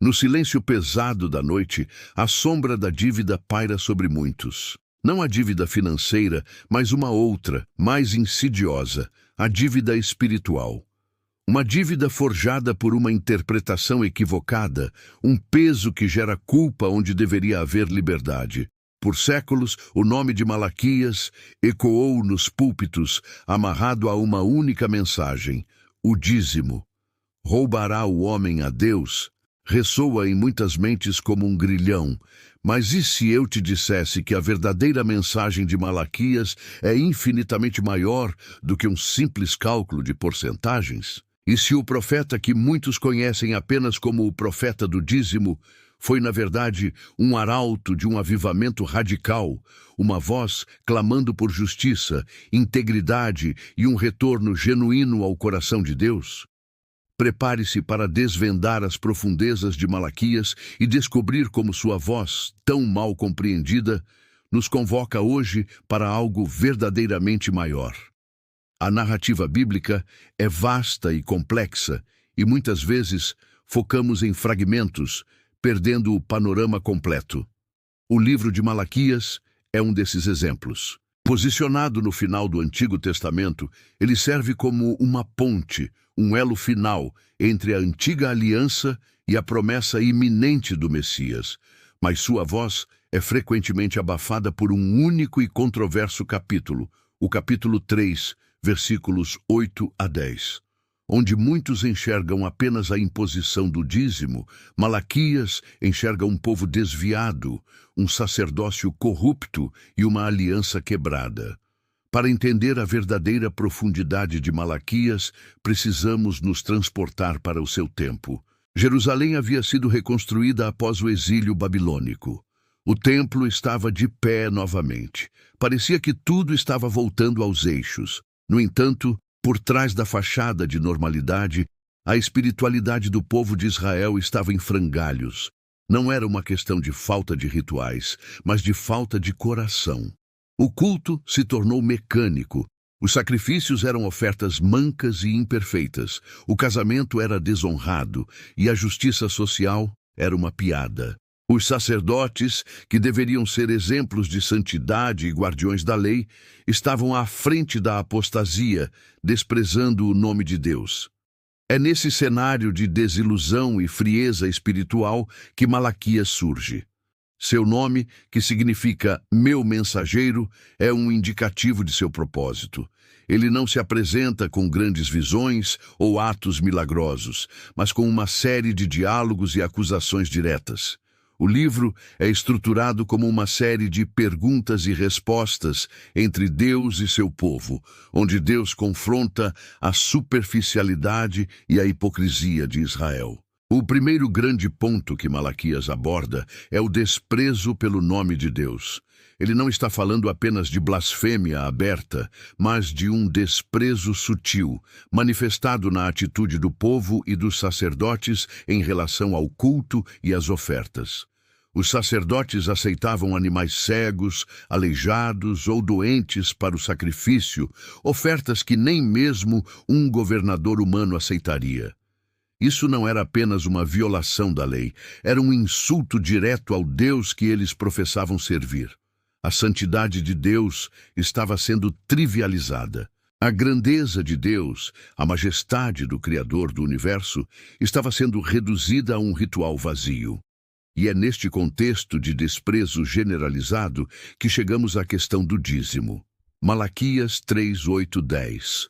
No silêncio pesado da noite, a sombra da dívida paira sobre muitos. Não a dívida financeira, mas uma outra, mais insidiosa, a dívida espiritual. Uma dívida forjada por uma interpretação equivocada, um peso que gera culpa onde deveria haver liberdade. Por séculos, o nome de Malaquias ecoou nos púlpitos, amarrado a uma única mensagem: o dízimo. Roubará o homem a Deus? Ressoa em muitas mentes como um grilhão. Mas e se eu te dissesse que a verdadeira mensagem de Malaquias é infinitamente maior do que um simples cálculo de porcentagens? E se o profeta que muitos conhecem apenas como o profeta do dízimo foi, na verdade, um arauto de um avivamento radical, uma voz clamando por justiça, integridade e um retorno genuíno ao coração de Deus? Prepare-se para desvendar as profundezas de Malaquias e descobrir como sua voz, tão mal compreendida, nos convoca hoje para algo verdadeiramente maior. A narrativa bíblica é vasta e complexa e muitas vezes focamos em fragmentos, perdendo o panorama completo. O livro de Malaquias é um desses exemplos. Posicionado no final do Antigo Testamento, ele serve como uma ponte, um elo final entre a antiga aliança e a promessa iminente do Messias. Mas sua voz é frequentemente abafada por um único e controverso capítulo, o capítulo 3, versículos 8 a 10. Onde muitos enxergam apenas a imposição do dízimo, Malaquias enxerga um povo desviado, um sacerdócio corrupto e uma aliança quebrada. Para entender a verdadeira profundidade de Malaquias, precisamos nos transportar para o seu tempo. Jerusalém havia sido reconstruída após o exílio babilônico. O templo estava de pé novamente. Parecia que tudo estava voltando aos eixos. No entanto, por trás da fachada de normalidade, a espiritualidade do povo de Israel estava em frangalhos. Não era uma questão de falta de rituais, mas de falta de coração. O culto se tornou mecânico. Os sacrifícios eram ofertas mancas e imperfeitas. O casamento era desonrado e a justiça social era uma piada. Os sacerdotes, que deveriam ser exemplos de santidade e guardiões da lei, estavam à frente da apostasia, desprezando o nome de Deus. É nesse cenário de desilusão e frieza espiritual que Malaquias surge. Seu nome, que significa meu mensageiro, é um indicativo de seu propósito. Ele não se apresenta com grandes visões ou atos milagrosos, mas com uma série de diálogos e acusações diretas. O livro é estruturado como uma série de perguntas e respostas entre Deus e seu povo, onde Deus confronta a superficialidade e a hipocrisia de Israel. O primeiro grande ponto que Malaquias aborda é o desprezo pelo nome de Deus. Ele não está falando apenas de blasfêmia aberta, mas de um desprezo sutil, manifestado na atitude do povo e dos sacerdotes em relação ao culto e às ofertas. Os sacerdotes aceitavam animais cegos, aleijados ou doentes para o sacrifício, ofertas que nem mesmo um governador humano aceitaria. Isso não era apenas uma violação da lei, era um insulto direto ao Deus que eles professavam servir. A santidade de Deus estava sendo trivializada. A grandeza de Deus, a majestade do Criador do universo, estava sendo reduzida a um ritual vazio. E é neste contexto de desprezo generalizado que chegamos à questão do dízimo. Malaquias 3, 8, 10.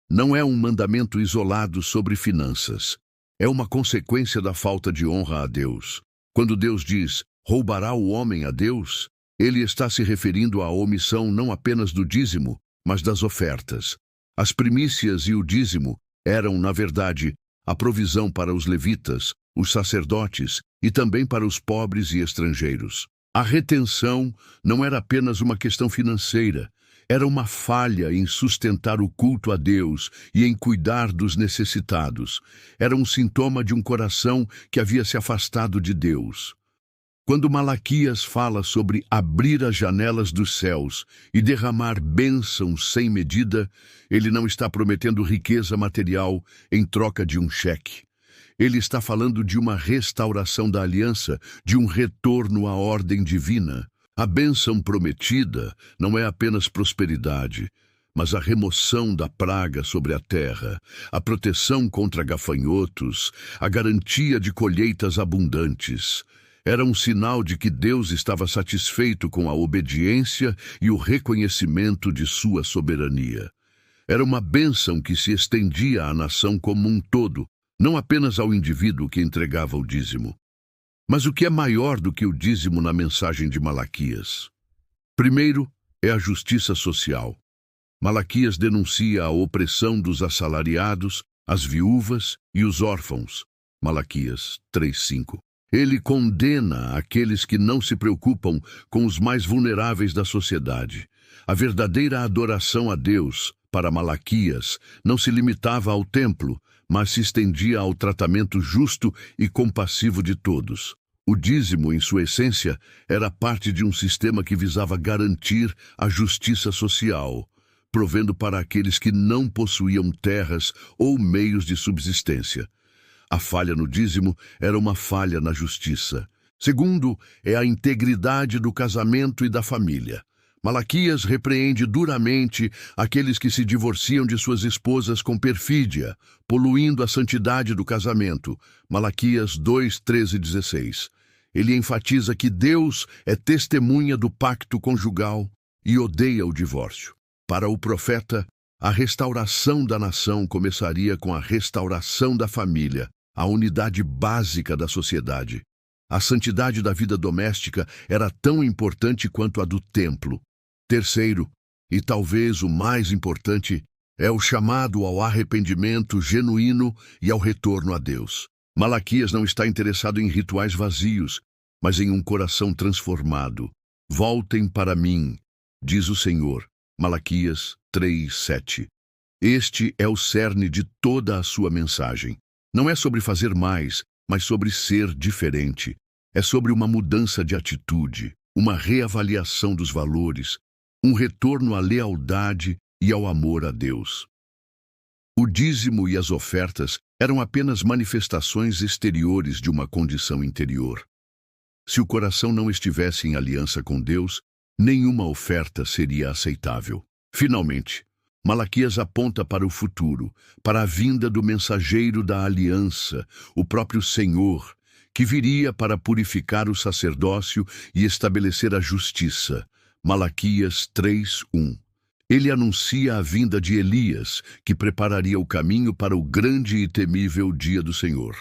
Não é um mandamento isolado sobre finanças. É uma consequência da falta de honra a Deus. Quando Deus diz, roubará o homem a Deus, ele está se referindo à omissão não apenas do dízimo, mas das ofertas. As primícias e o dízimo eram, na verdade, a provisão para os levitas, os sacerdotes e também para os pobres e estrangeiros. A retenção não era apenas uma questão financeira, era uma falha em sustentar o culto a Deus e em cuidar dos necessitados. Era um sintoma de um coração que havia se afastado de Deus. Quando Malaquias fala sobre abrir as janelas dos céus e derramar bênçãos sem medida, ele não está prometendo riqueza material em troca de um cheque. Ele está falando de uma restauração da aliança, de um retorno à ordem divina. A bênção prometida não é apenas prosperidade, mas a remoção da praga sobre a terra, a proteção contra gafanhotos, a garantia de colheitas abundantes. Era um sinal de que Deus estava satisfeito com a obediência e o reconhecimento de sua soberania. Era uma bênção que se estendia à nação como um todo, não apenas ao indivíduo que entregava o dízimo. Mas o que é maior do que o dízimo na mensagem de Malaquias? Primeiro, é a justiça social. Malaquias denuncia a opressão dos assalariados, as viúvas e os órfãos. Malaquias 3:5. Ele condena aqueles que não se preocupam com os mais vulneráveis da sociedade. A verdadeira adoração a Deus, para Malaquias, não se limitava ao templo, mas se estendia ao tratamento justo e compassivo de todos. O dízimo, em sua essência, era parte de um sistema que visava garantir a justiça social, provendo para aqueles que não possuíam terras ou meios de subsistência. A falha no dízimo era uma falha na justiça. Segundo, é a integridade do casamento e da família. Malaquias repreende duramente aqueles que se divorciam de suas esposas com perfídia, poluindo a santidade do casamento. Malaquias 2:13-16. Ele enfatiza que Deus é testemunha do pacto conjugal e odeia o divórcio. Para o profeta, a restauração da nação começaria com a restauração da família, a unidade básica da sociedade. A santidade da vida doméstica era tão importante quanto a do templo. Terceiro, e talvez o mais importante, é o chamado ao arrependimento genuíno e ao retorno a Deus. Malaquias não está interessado em rituais vazios, mas em um coração transformado. Voltem para mim, diz o Senhor. Malaquias 3:7. Este é o cerne de toda a sua mensagem. Não é sobre fazer mais, mas sobre ser diferente. É sobre uma mudança de atitude, uma reavaliação dos valores, um retorno à lealdade e ao amor a Deus. O dízimo e as ofertas eram apenas manifestações exteriores de uma condição interior. Se o coração não estivesse em aliança com Deus, nenhuma oferta seria aceitável. Finalmente, Malaquias aponta para o futuro, para a vinda do mensageiro da aliança, o próprio Senhor, que viria para purificar o sacerdócio e estabelecer a justiça. Malaquias 3:1. Ele anuncia a vinda de Elias, que prepararia o caminho para o grande e temível dia do Senhor.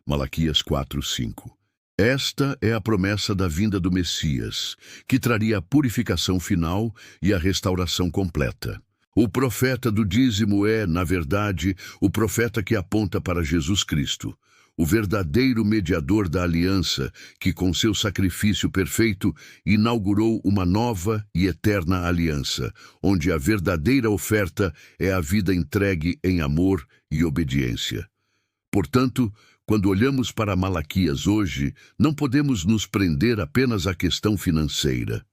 Malaquias 4:5. Esta é a promessa da vinda do Messias, que traria a purificação final e a restauração completa. O profeta do dízimo é, na verdade, o profeta que aponta para Jesus Cristo, o verdadeiro mediador da aliança, que com seu sacrifício perfeito inaugurou uma nova e eterna aliança, onde a verdadeira oferta é a vida entregue em amor e obediência. Portanto, quando olhamos para Malaquias hoje, não podemos nos prender apenas à questão financeira.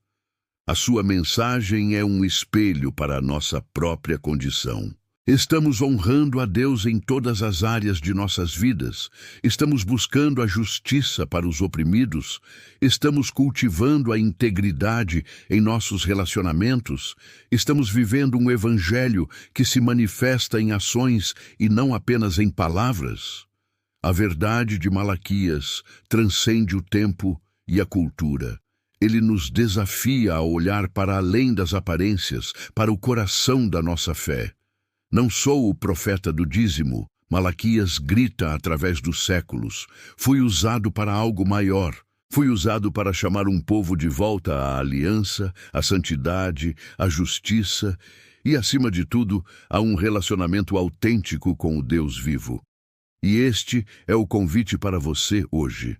A sua mensagem é um espelho para a nossa própria condição. Estamos honrando a Deus em todas as áreas de nossas vidas. Estamos buscando a justiça para os oprimidos. Estamos cultivando a integridade em nossos relacionamentos. Estamos vivendo um evangelho que se manifesta em ações e não apenas em palavras. A verdade de Malaquias transcende o tempo e a cultura. Ele nos desafia a olhar para além das aparências, para o coração da nossa fé. Não sou o profeta do dízimo, Malaquias grita através dos séculos. Fui usado para algo maior. Fui usado para chamar um povo de volta à aliança, à santidade, à justiça e, acima de tudo, a um relacionamento autêntico com o Deus vivo. E este é o convite para você hoje.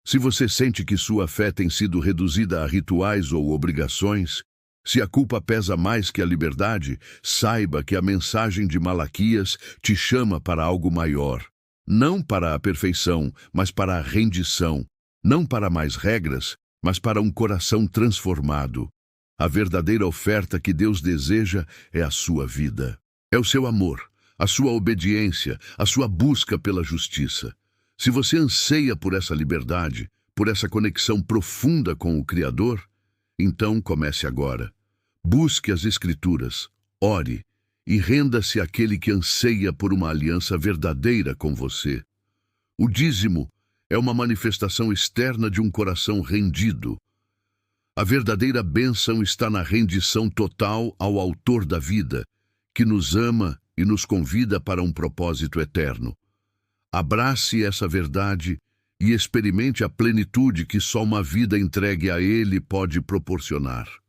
Se você sente que sua fé tem sido reduzida a rituais ou obrigações, se a culpa pesa mais que a liberdade, saiba que a mensagem de Malaquias te chama para algo maior. Não para a perfeição, mas para a rendição. Não para mais regras, mas para um coração transformado. A verdadeira oferta que Deus deseja é a sua vida. É o seu amor, a sua obediência, a sua busca pela justiça. Se você anseia por essa liberdade, por essa conexão profunda com o Criador, então comece agora. Busque as Escrituras, ore e renda-se àquele que anseia por uma aliança verdadeira com você. O dízimo é uma manifestação externa de um coração rendido. A verdadeira bênção está na rendição total ao Autor da vida, que nos ama e nos convida para um propósito eterno. Abrace essa verdade e experimente a plenitude que só uma vida entregue a Ele pode proporcionar.